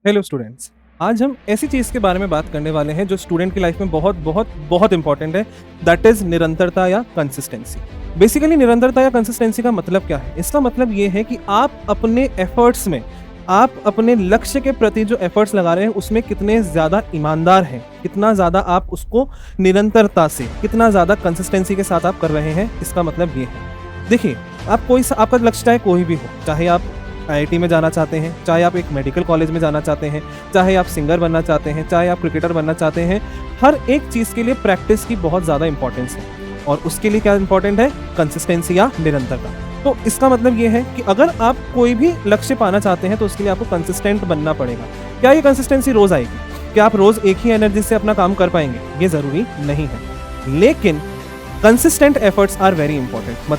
Hello students. आज हम ऐसी चीज़ के बारे में बात करने वाले हैं जो स्टूडेंट की लाइफ में बहुत बहुत बहुत इंपॉर्टेंट है। दैट इज़ निरंतरता या कंसिस्टेंसी। बेसिकली निरंतरता या कंसिस्टेंसी का मतलब क्या है? इसका मतलब ये है कि आप अपने एफर्ट्स में, आप अपने लक्ष्य के प्रति जो एफर्ट्स लगा रहे हैं उसमें कितने ज़्यादा ईमानदार हैं, कितना ज़्यादा आप उसको निरंतरता से, कितना ज़्यादा कंसिस्टेंसी के साथ आप कर रहे हैं। इसका मतलब ये है, देखिए, आपका लक्ष्य चाहे कोई भी हो, चाहे आप आईआईटी में जाना चाहते हैं, चाहे आप एक मेडिकल कॉलेज में जाना चाहते हैं, चाहे आप सिंगर बनना चाहते हैं, चाहे आप क्रिकेटर बनना चाहते हैं, हर एक चीज़ के लिए प्रैक्टिस की बहुत ज़्यादा इंपॉर्टेंस है। और उसके लिए क्या इंपॉर्टेंट है? कंसिस्टेंसी या निरंतरता। तो इसका मतलब ये है कि अगर आप कोई भी लक्ष्य पाना चाहते हैं तो उसके लिए आपको कंसिस्टेंट बनना पड़ेगा। क्या ये कंसिस्टेंसी रोज़ आएगी? क्या आप रोज़ एक ही एनर्जी से अपना काम कर पाएंगे? ये ज़रूरी नहीं है, लेकिन consistent efforts are very important.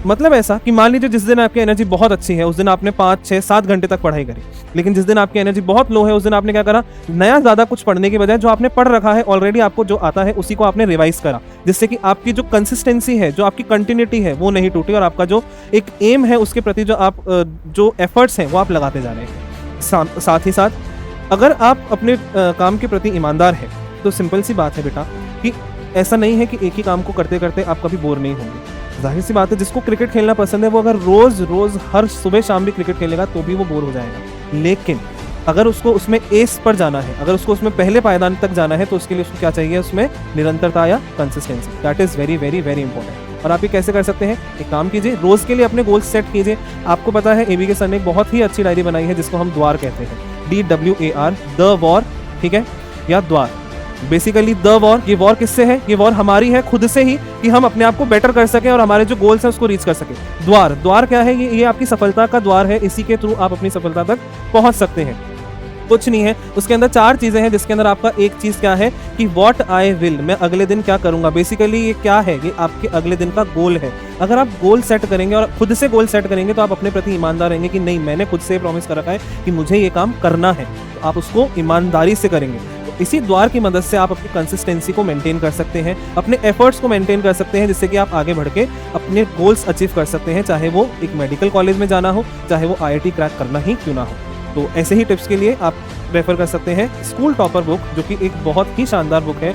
मतलब ऐसा कि मान लीजिए जिस दिन आपकी एनर्जी बहुत अच्छी है उस दिन आपने 5, 6, 7 घंटे तक पढ़ाई करी, लेकिन जिस दिन आपकी एनर्जी बहुत लो है उस दिन आपने क्या करा? नया ज़्यादा कुछ पढ़ने के बजाय जो आपने पढ़ रखा है ऑलरेडी, आपको जो आता है उसी को आपने रिवाइज करा, जिससे कि आपकी जो कंसिस्टेंसी है, जो आपकी कंटिन्यूटी है वो नहीं टूटी और आपका जो एक एम है उसके प्रति जो आप जो एफर्ट्स हैं वो आप लगाते जा रहे हैं। साथ ही साथ अगर आप अपने काम के प्रति ईमानदार हैं तो सिंपल सी बात है बेटा कि ऐसा नहीं है कि एक ही काम को करते करते आप कभी बोर नहीं होंगे। जाहिर सी बात है, जिसको क्रिकेट खेलना पसंद है वो अगर रोज रोज हर सुबह शाम भी क्रिकेट खेलेगा तो भी वो बोर हो जाएगा। लेकिन अगर उसको उसमें एस पर जाना है, अगर उसको उसमें पहले पायदान तक जाना है तो उसके लिए उसको क्या चाहिए? उसमें निरंतरता या consistency. That is very very very important. और आप ये कैसे कर सकते हैं? एक काम कीजिए, रोज के लिए अपने गोल्स सेट कीजिए। आपको पता है एबी के सर ने एक बहुत ही अच्छी डायरी बनाई है जिसको हम द्वार कहते हैं, DWAR, द वॉर, ठीक है, या द्वार। बेसिकली द वॉर, ये वॉर किससे है? ये वॉर हमारी है खुद से ही, कि हम अपने आप को बेटर कर सकें और हमारे जो गोल्स हैं उसको रीच कर सकें। द्वार क्या है? ये आपकी सफलता का द्वार है, इसी के थ्रू आप अपनी सफलता तक पहुंच सकते हैं। कुछ नहीं है, उसके अंदर 4 चीजें हैं, जिसके अंदर आपका एक चीज क्या है कि व्हाट आई विल, मैं अगले दिन क्या करूंगा। बेसिकली ये क्या है? ये आपके अगले दिन का गोल है। अगर आप गोल सेट करेंगे और खुद से गोल सेट करेंगे तो आप अपने प्रति ईमानदार रहेंगे कि नहीं, मैंने खुद से प्रॉमिस कर रखा है कि मुझे ये काम करना है, तो आप उसको ईमानदारी से करेंगे। तो इसी द्वार की मदद से आप अपनी कंसिस्टेंसी को मेंटेन कर सकते हैं, अपने एफर्ट्स को मेंटेन कर सकते हैं, जिससे कि आप आगे बढ़ के अपने गोल्स अचीव कर सकते हैं, चाहे वो एक मेडिकल कॉलेज में जाना हो, चाहे वो आईआईटी क्रैक करना ही क्यों ना हो। तो ऐसे ही टिप्स के लिए आप रेफर कर सकते हैं स्कूल टॉपर बुक, जो कि एक बहुत ही शानदार बुक है,